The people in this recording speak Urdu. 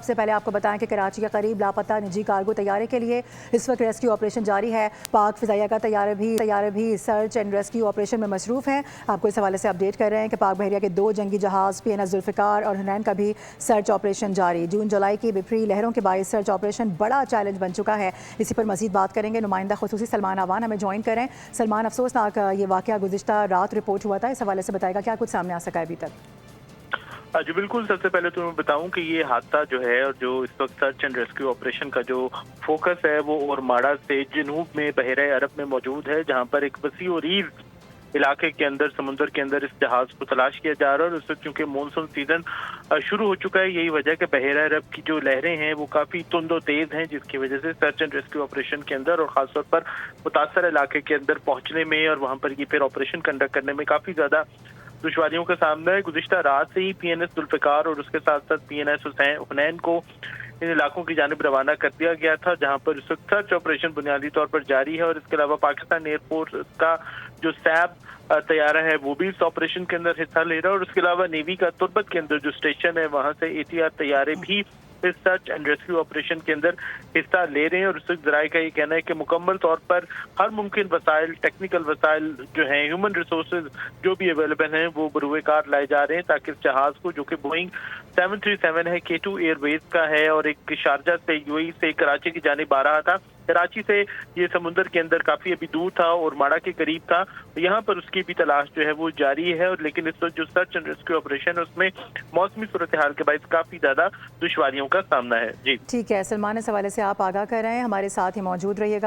سے پہلے آپ کو بتائیں کہ کراچی کے قریب لاپتہ نجی کارگو طیارے کے لیے اس وقت ریسکیو آپریشن جاری ہے۔ پاک فضائیہ کا طیارے بھی سرچ اینڈ ریسکیو آپریشن میں مصروف ہیں۔ آپ کو اس حوالے سے اپڈیٹ کر رہے ہیں کہ پاک بحریہ کے 2 جنگی جہاز PNS ذوالفقار اور حنین کا بھی سرچ آپریشن جاری۔ جون جولائی کی بپھری لہروں کے باعث سرچ آپریشن بڑا چیلنج بن چکا ہے۔ اسی پر مزید بات کریں گے، نمائندہ خصوصی سلمان آوان ہمیں جوائن کریں۔ سلمان، افسوسناک یہ واقعہ گزشتہ رات رپورٹ ہوا تھا، اس حوالے سے بتائے گا کیا کچھ سامنے آ سکا ہے ابھی تک؟ جی بالکل، سب سے پہلے تو میں بتاؤں کہ یہ حادثہ جو ہے اور جو اس وقت سرچ اینڈ ریسکیو آپریشن کا جو فوکس ہے وہ اورماڑا سے جنوب میں بحیرہ عرب میں موجود ہے، جہاں پر ایک وسیع و عریض علاقے کے اندر سمندر کے اندر اس جہاز کو تلاش کیا جا رہا ہے۔ اور اس وقت چونکہ مونسون سیزن شروع ہو چکا ہے، یہی وجہ کہ بحیرہ عرب کی جو لہریں ہیں وہ کافی تند و تیز ہیں، جس کی وجہ سے سرچ اینڈ ریسکیو آپریشن کے اندر اور خاص طور پر متاثرہ علاقے کے اندر پہنچنے میں اور وہاں پر یہ پھر آپریشن کنڈکٹ کرنے میں کافی زیادہ دشواریوں کا سامنا ہے۔ گزشتہ رات سے ہی PNS ذوالفقار اور اس کے ساتھ ساتھ PNS حنین کو ان علاقوں کی جانب روانہ کر دیا گیا تھا، جہاں پر اس وقت سرچ آپریشن بنیادی طور پر جاری ہے۔ اور اس کے علاوہ پاکستان ایئر فورس کا جو سیب طیارہ ہے وہ بھی اس آپریشن کے اندر حصہ لے رہا ہے، اور اس کے علاوہ نیوی کا تربت کے اندر جو اسٹیشن ہے وہاں سے ATR طیارے بھی اس سرچ اینڈ ریسکیو آپریشن کے اندر حصہ لے رہے ہیں۔ اور اس وقت ذرائع کا یہ کہنا ہے کہ مکمل طور پر ہر ممکن وسائل، ٹیکنیکل وسائل جو ہیں، ہیومن ریسورسز جو بھی اویلیبل ہیں وہ بروئے کار لائے جا رہے ہیں، تاکہ اس جہاز کو جو کہ بوئنگ 737 ہے، K2 ایئر ویز کا ہے اور ایک شارجہ سے UAE سے کراچی کی جانب آ رہا تھا۔ کراچی سے یہ سمندر کے اندر کافی ابھی دور تھا اور ماڑا کے قریب تھا، یہاں پر اس کی بھی تلاش جو ہے وہ جاری ہے۔ اور لیکن اس وقت جو سرچ اینڈ ریسکیو آپریشن ہے اس میں موسمی صورتحال کے باعث کافی زیادہ دشواریوں کا سامنا ہے۔ جی ٹھیک ہے سلمان، اس حوالے سے آپ آگاہ کر رہے ہیں، ہمارے ساتھ ہی موجود رہیے گا۔